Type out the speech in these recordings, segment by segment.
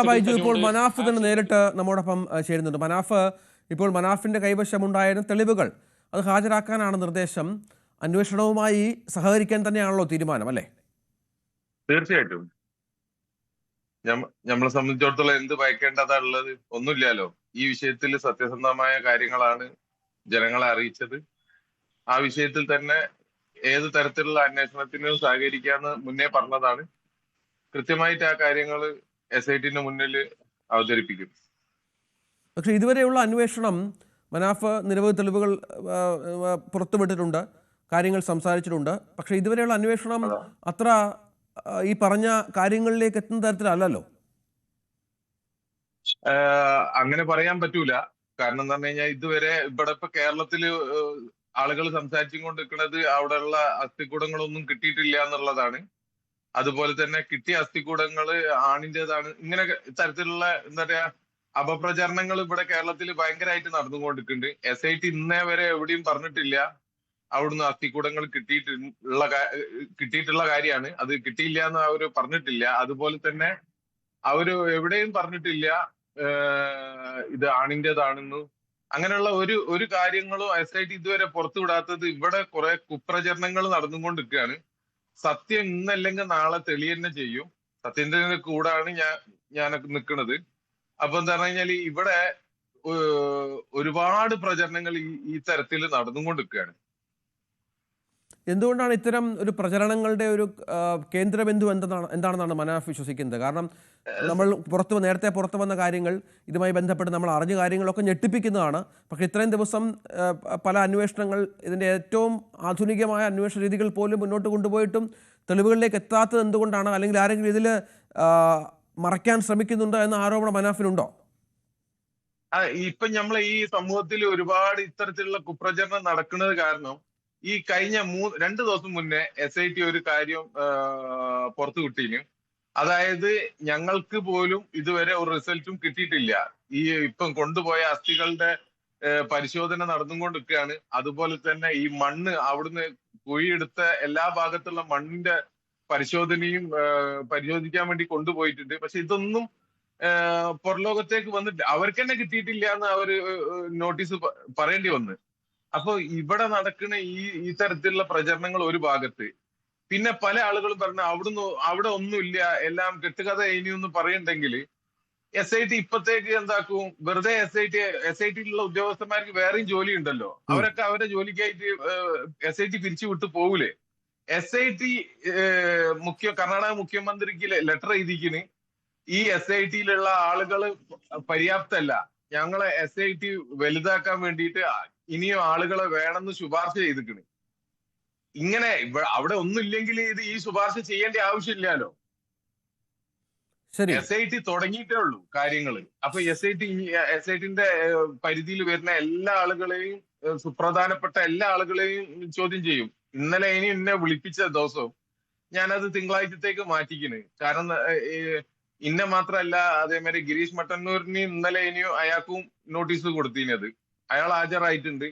ബൈജു, ഇപ്പോൾ മനാഫ് തന്നെ നേരിട്ട് നമ്മോടൊപ്പം ചേരുന്നുണ്ട്. മനാഫ്, ഇപ്പോൾ മനാഫിന്റെ കൈവശമുണ്ടായിരുന്ന തെളിവുകൾ അത് ഹാജരാക്കാനാണ് നിർദ്ദേശം. അന്വേഷണവുമായി സഹകരിക്കാൻ തന്നെയാണല്ലോ തീരുമാനം, അല്ലേ? തീർച്ചയായിട്ടും. നമ്മളെ സംബന്ധിച്ചിടത്തോളം എന്ത് ഭയക്കേണ്ടതാ ഉള്ളത്? ഒന്നുമില്ലല്ലോ. ഈ വിഷയത്തിൽ സത്യസന്ധമായ കാര്യങ്ങളാണ് ജനങ്ങളെ അറിയിച്ചത്. ആ വിഷയത്തിൽ തന്നെ ഏത് തരത്തിലുള്ള അന്വേഷണത്തിനും സഹകരിക്കാന്ന് മുന്നേ പറഞ്ഞതാണ്. കൃത്യമായിട്ട് ആ കാര്യങ്ങൾ SIT മുന്നിൽ അവതരിപ്പിക്കും. പക്ഷേ ഇതുവരെയുള്ള അന്വേഷണം, മനാഫ് നിരവധി തെളിവുകൾ പുറത്തുവിട്ടിട്ടുണ്ട്, കാര്യങ്ങൾ സംസാരിച്ചിട്ടുണ്ട്. പക്ഷേ ഇതുവരെയുള്ള അന്വേഷണം അതാ അത്ര ഈ പറഞ്ഞ കാര്യങ്ങളിലേക്ക് എത്തുന്ന തരത്തിലല്ലല്ലോ. അങ്ങനെ പറയാൻ പറ്റൂല. കാരണം എന്ന് പറഞ്ഞു കഴിഞ്ഞാൽ ഇതുവരെ ഇവിടെ ഇപ്പൊ കേരളത്തില് ആളുകൾ സംസാരിച്ചുകൊണ്ടിരിക്കുന്നത് അവിടെയുള്ള അസ്ഥികൂടങ്ങളൊന്നും കിട്ടിയിട്ടില്ല എന്നുള്ളതാണ്. അതുപോലെ തന്നെ കിട്ടിയ അസ്ഥികൂടങ്ങള് ആണിന്റേതാണ്. ഇങ്ങനെ തരത്തിലുള്ള എന്താ പറയാ അപപ്രചരണങ്ങൾ ഇവിടെ കേരളത്തിൽ ഭയങ്കരമായിട്ട് നടന്നുകൊണ്ടിരിക്കുന്നുണ്ട്. SIT ഇന്നേ വരെ എവിടെയും പറഞ്ഞിട്ടില്ല അവിടുന്ന് അസ്ഥികൂടങ്ങൾ കിട്ടിയിട്ടുള്ള കാര്യമാണ്. അത് കിട്ടിയില്ല എന്ന് അവര് പറഞ്ഞിട്ടില്ല. അതുപോലെ തന്നെ അവര് എവിടെയും പറഞ്ഞിട്ടില്ല ഇത് ആണിന്റേതാണെന്ന്. അങ്ങനെയുള്ള ഒരു കാര്യങ്ങളും SIT ഇതുവരെ പുറത്തുവിടാത്തത്. ഇവിടെ കുറെ കുപ്രചരണങ്ങൾ നടന്നുകൊണ്ടിരിക്കുകയാണ്. സത്യം ഇന്നല്ലെങ്കിൽ നാളെ തെളിയന്നെ ചെയ്യും. സത്യത്തിന്റെ കൂടാണ് ഞാനൊക്കെ നിൽക്കുന്നത്. അപ്പൊ എന്താ പറഞ്ഞു കഴിഞ്ഞാല് ഇവിടെ ഒരുപാട് പ്രചരണങ്ങൾ ഈ തരത്തിൽ നടന്നുകൊണ്ടിരിക്കുകയാണ്. എന്തുകൊണ്ടാണ് ഇത്തരം ഒരു പ്രചരണങ്ങളുടെ ഒരു കേന്ദ്രബിന്ദു എന്താണെന്നാണ് മനാഫ് വിശ്വസിക്കുന്നത്? കാരണം നമ്മൾ നേരത്തെ പുറത്തു വന്ന കാര്യങ്ങൾ, ഇതുമായി ബന്ധപ്പെട്ട് നമ്മൾ അറിഞ്ഞ കാര്യങ്ങളൊക്കെ ഞെട്ടിപ്പിക്കുന്നതാണ്. പക്ഷേ ഇത്രയും ദിവസം പല അന്വേഷണങ്ങൾ, ഇതിൻ്റെ ഏറ്റവും ആധുനികമായ അന്വേഷണ രീതികൾ പോലും മുന്നോട്ട് കൊണ്ടുപോയിട്ടും തെളിവുകളിലേക്ക് എത്താത്തത് എന്തുകൊണ്ടാണ്? അല്ലെങ്കിൽ ആരെങ്കിലും ഇതിൽ മറയ്ക്കാൻ ശ്രമിക്കുന്നുണ്ടോ എന്ന ആരോപണം മനാഫിനുണ്ടോ? ഇപ്പൊ നമ്മളെ ഈ സമൂഹത്തിൽ ഒരുപാട് ഇത്തരത്തിലുള്ള കുപ്രചരണം നടക്കുന്നത് കാരണം ഈ കഴിഞ്ഞ 2 ദിവസം മുന്നേ SIT ഒരു കാര്യം പുറത്തു വിട്ടീന്. അതായത് ഞങ്ങൾക്ക് പോലും ഇതുവരെ ഒരു റിസൾട്ടും കിട്ടിയിട്ടില്ല. ഈ ഇപ്പം കൊണ്ടുപോയ അസ്ഥികളുടെ പരിശോധന നടന്നുകൊണ്ടിരിക്കുകയാണ്. അതുപോലെ തന്നെ ഈ മണ്ണ് അവിടുന്ന് കുഴിയെടുത്ത എല്ലാ ഭാഗത്തുള്ള മണ്ണിന്റെ പരിശോധനയും പരിശോധിക്കാൻ വേണ്ടി കൊണ്ടുപോയിട്ടുണ്ട്. പക്ഷെ ഇതൊന്നും പുറലോകത്തേക്ക് വന്നിട്ട് അവർക്ക് തന്നെ കിട്ടിയിട്ടില്ല എന്ന് അവര് നോട്ടീസ് പറയേണ്ടി വന്നു. അപ്പൊ ഇവിടെ നടക്കുന്ന ഈ തരത്തിലുള്ള പ്രചരണങ്ങൾ ഒരു ഭാഗത്ത്. പിന്നെ പല ആളുകളും പറഞ്ഞ അവിടെ ഒന്നുമില്ല, എല്ലാം കെട്ടുകഥ ഇനിയൊന്നും പറയണ്ടെങ്കിൽ SIT ഇപ്പത്തേക്ക് എന്താക്കും? വെറുതെ SIT ഉദ്യോഗസ്ഥന്മാർക്ക് വേറെയും ജോലി ഉണ്ടല്ലോ. അവരൊക്കെ അവരുടെ ജോലിക്കായിട്ട് SIT പിരിച്ചു വിട്ട് പോകൂലേ? SIT കർണാടക മുഖ്യമന്ത്രിക്ക് ലെറ്റർ എഴുതിക്കിന്. ഈ SIT ആളുകള് പര്യാപ്തമല്ല, ഞങ്ങളെ SIT വലുതാക്കാൻ വേണ്ടിയിട്ട് ഇനിയും ആളുകളെ വേണമെന്ന് ശുപാർശ ചെയ്തിക്കണ്. ഇങ്ങനെ അവിടെ ഒന്നുമില്ലെങ്കിൽ ഈ ശുപാർശ ചെയ്യേണ്ട ആവശ്യമില്ലല്ലോ. SIT തുടങ്ങിയിട്ടേ ഉള്ളൂ കാര്യങ്ങള്. അപ്പൊ SITന്റെ പരിധിയിൽ വരുന്ന എല്ലാ ആളുകളെയും, സുപ്രധാനപ്പെട്ട എല്ലാ ആളുകളെയും ചോദ്യം ചെയ്യും. ഇന്നലെ എന്നെ വിളിപ്പിച്ച ദിവസവും ഞാനത് തിങ്കളാഴ്ചത്തേക്ക് മാറ്റിക്കണ്. കാരണം ഇന്നെ മാത്രമല്ല, അതേമാതിരി ഗിരീഷ് മട്ടന്നൂരിന് ഇന്നലെ അയാൾക്കും നോട്ടീസ് കൊടുത്തിനത്. അയാൾ ഹാജരായിട്ടുണ്ട്.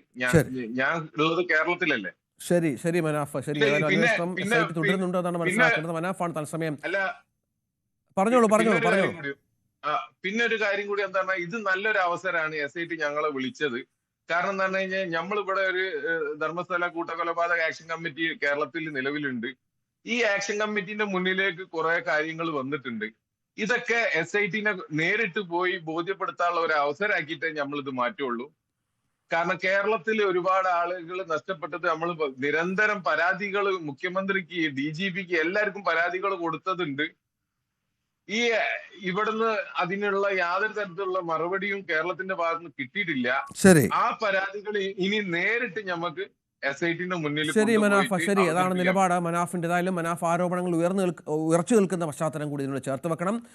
ഞാൻ ഉള്ളത് കേരളത്തിലല്ലേ. ശരി ശരി മനാഫ്, ശരി. തുടരുന്നുണ്ട് എന്നാണ് മനസ്സിലാക്കുന്നത്. മനാഫാണ് തത്സമയം. അല്ല, പറഞ്ഞോളൂ. പിന്നെ ഒരു കാര്യം കൂടി എന്താണ്, ഇത് നല്ലൊരു അവസരമാണ് SIT ഞങ്ങളെ വിളിച്ചത്. കാരണം എന്താ പറഞ്ഞു കഴിഞ്ഞാൽ നമ്മളിവിടെ ഒരു ധർമ്മസ്ഥല കൂട്ടക്കൊലപാതക ആക്ഷൻ കമ്മിറ്റി കേരളത്തിൽ നിലവിലുണ്ട്. ഈ ആക്ഷൻ കമ്മിറ്റിന്റെ മുന്നിലേക്ക് കുറെ കാര്യങ്ങൾ വന്നിട്ടുണ്ട്. ഇതൊക്കെ SIT നേരിട്ട് പോയി ബോധ്യപ്പെടുത്താനുള്ള ഒരു അവസരമാക്കിയിട്ടേ നമ്മളിത് മാറ്റുള്ളൂ. കാരണം കേരളത്തിൽ ഒരുപാട് ആളുകൾ നഷ്ടപ്പെട്ടത്, നമ്മൾ നിരന്തരം പരാതികൾ മുഖ്യമന്ത്രിക്ക്, DGPക്ക് എല്ലാവർക്കും പരാതികൾ കൊടുത്തതുണ്ട്. ഇവിടുന്ന് അതിനുള്ള യാതൊരു തരത്തിലുള്ള മറുപടിയും കേരളത്തിന്റെ ഭാഗത്തുനിന്ന് കിട്ടിയിട്ടില്ല. ആ പരാതികൾ ഇനി നേരിട്ട് നമുക്ക് SITന്റെ മുന്നിൽ. ശരി മനാഫ്, ശരി. അതാണ് നിലപാട് മനാഫിൻ്റെതായാലും. മനാഫ് ആരോപണങ്ങൾ ഉയർച്ചു നിൽക്കുന്ന പശ്ചാത്തലം കൂടി ഇതിനോട് ചേർത്ത് വെക്കണം.